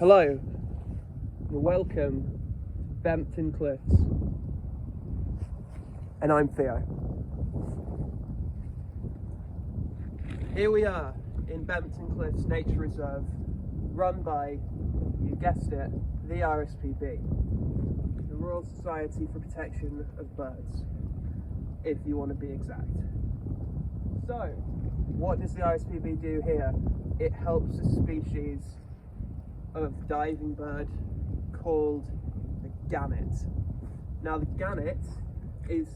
Hello, and welcome to Bempton Cliffs. And I'm Theo. Here we are in Bempton Cliffs Nature Reserve, run by, you guessed it, the RSPB, the Royal Society for Protection of Birds, if you want to be exact. So, what does the RSPB do here? It helps a species of diving bird called the gannet. Now the gannet is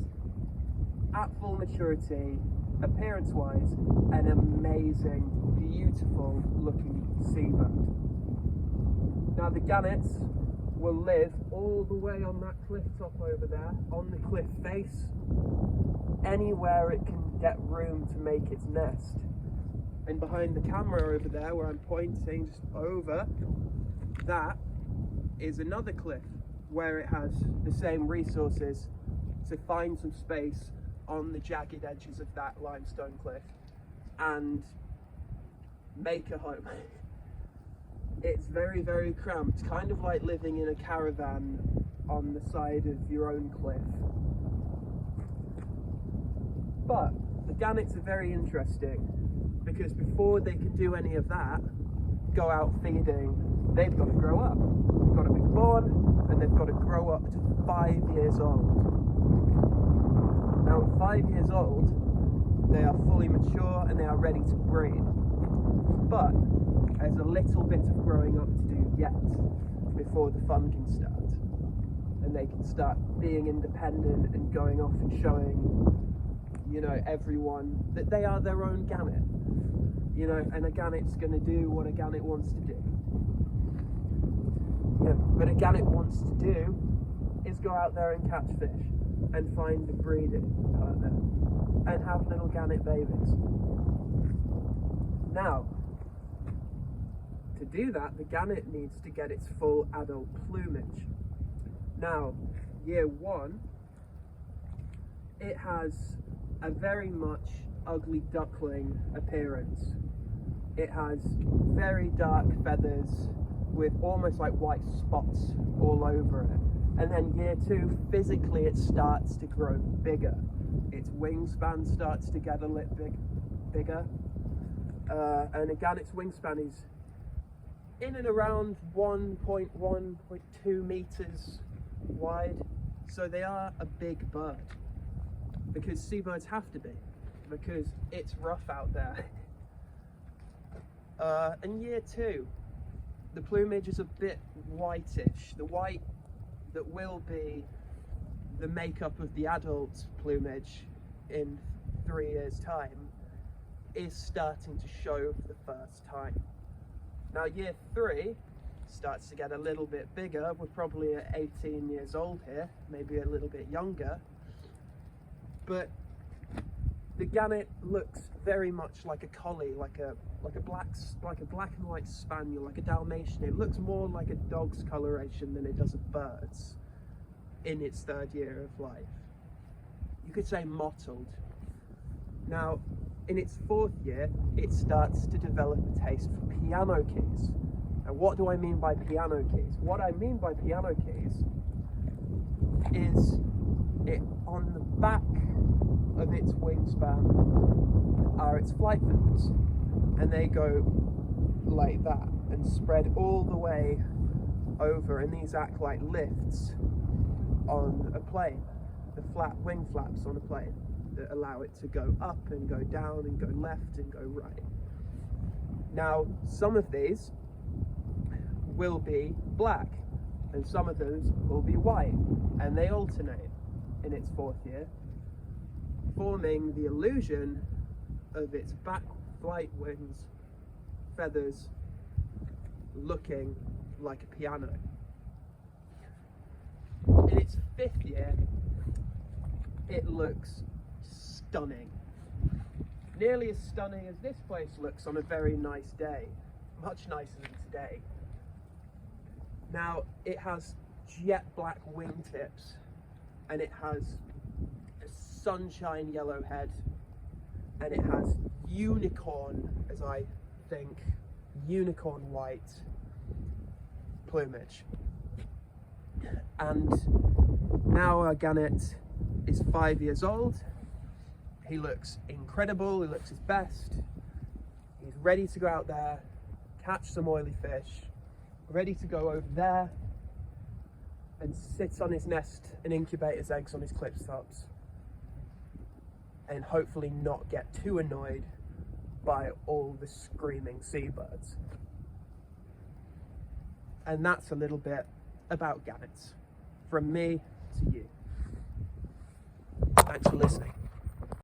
at full maturity, appearance-wise, an amazing, beautiful looking seabird. Now the gannets will live all the way on that cliff top over there, on the cliff face, anywhere it can get room to make its nest. And behind the camera over there, where I'm pointing just over, that is another cliff where it has the same resources to find some space on the jagged edges of that limestone cliff and make a home. It's very, very cramped, kind of like living in a caravan on the side of your own cliff. But the gannets are very interesting because before they can do any of that, go out feeding, they've got to grow up. They've got to be born and they've got to grow up to 5 years old. Now at 5 years old, they are fully mature and they are ready to breed. But there's a little bit of growing up to do yet before the fun can start. And they can start being independent and going off and showing, everyone that they are their own gannet. And a gannet's going to do what a gannet wants to do. But a gannet wants to do is go out there and catch fish and find the breeding partner and have little gannet babies. Now, to do that, the gannet needs to get its full adult plumage. Now, year one, it has a very much ugly duckling appearance. It has very dark feathers with almost like white spots all over it. And then year two, physically it starts to grow bigger. Its wingspan starts to get a little bit bigger. And again, its wingspan is in and around 1.1, 1.2 meters wide. So they are a big bird, because seabirds have to be, because it's rough out there. And year two, the plumage is a bit whitish. The white that will be the makeup of the adult plumage in 3 years' time is starting to show for the first time. Now year three starts to get a little bit bigger. We're probably at 18 years old here, maybe a little bit younger. But the gannet looks very much like a collie, like a black and white spaniel, like a Dalmatian. It looks more like a dog's coloration than it does a bird's in its third year of life. You could say mottled. Now, in its fourth year, it starts to develop a taste for piano keys. Now, what do I mean by piano keys? What I mean by piano keys is it on the back of its wingspan are its flight feathers, and they go like that and spread all the way over, and these act like lifts on a plane, the flat wing flaps on a plane that allow it to go up and go down and go left and go right. Now some of these will be black and some of those will be white, and they alternate in its fourth year, forming the illusion of its back flight wings feathers looking like a piano. In its fifth year, it looks stunning. Nearly as stunning as this place looks on a very nice day. Much nicer than today. Now, it has jet black wingtips, and it has a sunshine yellow head, and it has unicorn, as I think, unicorn white plumage. And now our gannet is 5 years old. He looks incredible, he looks his best. He's ready to go out there, catch some oily fish, ready to go over there and sit on his nest and incubate his eggs on his clip tops, and hopefully not get too annoyed by all the screaming seabirds. And that's a little bit about gannets, from me to you. Thanks for listening.